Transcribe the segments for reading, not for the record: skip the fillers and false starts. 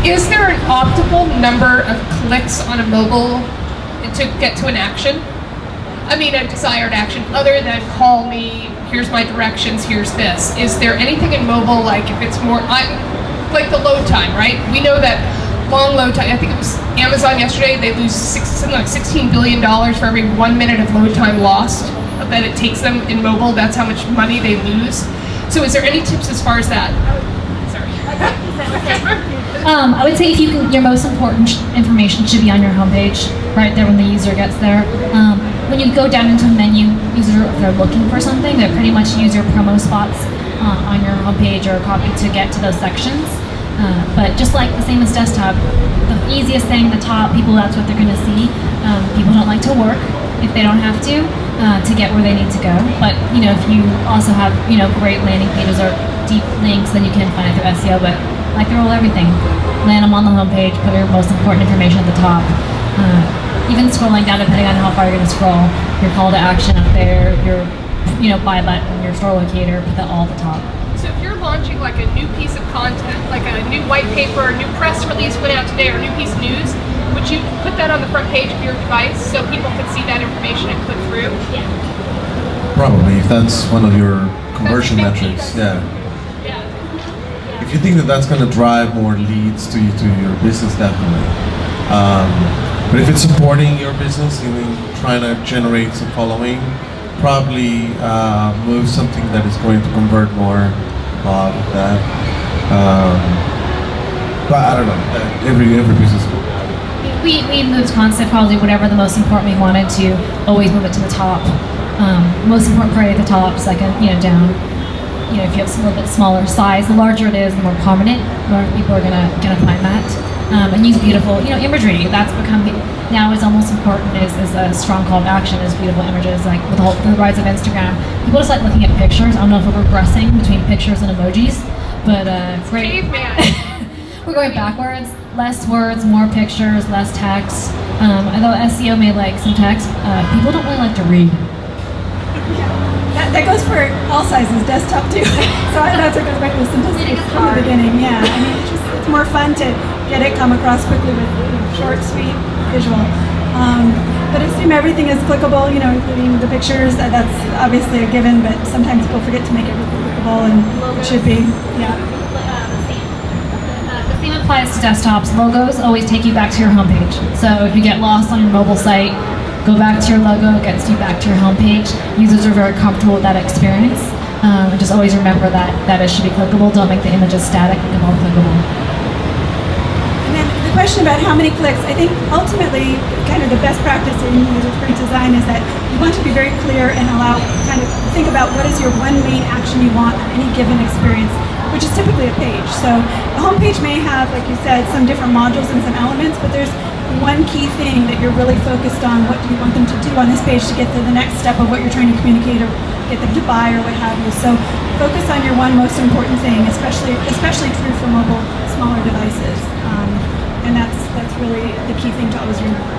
Is there an optimal number of clicks on a mobile to get to an action? I mean, a desired action, other than call me, here's my directions, here's this. Is there anything in mobile, like if it's more, like the load time, right? We know that long load time, I think it was Amazon yesterday, they lose something like $16 billion for every 1 minute of load time lost that it takes them in mobile. That's how much money they lose. So is there any tips as far as that? I would say your most important information should be on your homepage, right there when the user gets there. When you go down into a menu, if they're looking for something, they pretty much use your promo spots on your homepage or copy to get to those sections. But just like the same as desktop, the easiest thing, the top, that's what they're going to see. People don't like to work if they don't have to get where they need to go. But if you also have great landing pages or deep links, then you can find it through SEO. But like the rule of everything, land them on the homepage, put your most important information at the top. Even scrolling down, depending on how far you're going to scroll, your call to action up there, your buy button, your store locator, put that all at the top. So if you're launching like a new piece of content, like a new white paper, a new press release went out today, or a new piece of news, would you put that on the front page of your device so people could see that information and click through? Yeah. Probably, if that's one of your conversion metrics, yeah. If you think that that's going to drive more leads to your business, definitely. But if it's supporting your business, trying to generate some following, probably move something that is going to convert more of that. But I don't know. Every business. We moved concept, probably whatever the most important we wanted to, always move it to the top. Most important priority at the top, second, down. If you have a little bit smaller size, the larger it is, the more prominent, more people are gonna find that. And use beautiful, imagery. That's become now is almost important. Is a strong call to action. Is beautiful images. Like with the rise of Instagram, people just like looking at pictures. I don't know if we're regressing between pictures and emojis, but great. We're going backwards. Less words, more pictures, less text. Although SEO may like some text, people don't really like to read. That goes for all sizes, desktop too. So that's what goes back to the simplicity from the beginning. Yeah, I mean, it's more fun to get it come across quickly with short, sweet, visual. But assume everything is clickable, including the pictures. That's obviously a given, but sometimes people forget to make everything clickable, and it should be. Yeah. The same applies to desktops. Logos always take you back to your homepage. So if you get lost on your mobile site, go back to your logo, it gets you back to your homepage. Users are very comfortable with that experience. And just always remember that it should be clickable. Don't make the images static, make them all clickable. And then the question about how many clicks, I think ultimately kind of the best practice in user experience design is that you want to be very clear and think about what is your one main action you want on any given experience, which is typically a page. So a homepage may have, like you said, some different modules and some elements, but there's one key thing that you're really focused on. What do you want them to do on this page to get to the next step of what you're trying to communicate or get them to buy or what have you. So focus on your one most important thing, especially true for mobile, smaller devices. And that's really the key thing to always remember.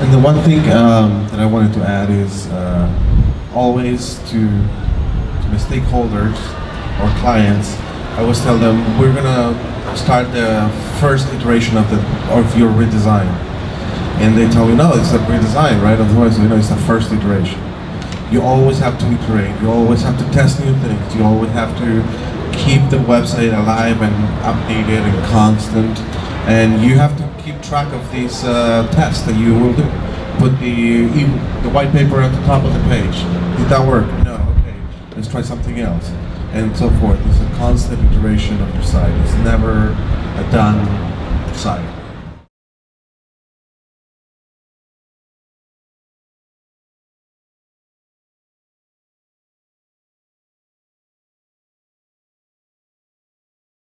And the one thing that I wanted to add is always to the stakeholders or clients, I always tell them we're gonna start the first iteration of your redesign, and they tell me no, it's a redesign, right? Otherwise, it's the first iteration. You always have to iterate. You always have to test new things. You always have to keep the website alive and updated and constant, and you have to keep track of these tests that you will do. Put the white paper at the top of the page. Did that work? No. Okay, let's try something else, and so forth. It's a constant iteration of your site. It's never a done site.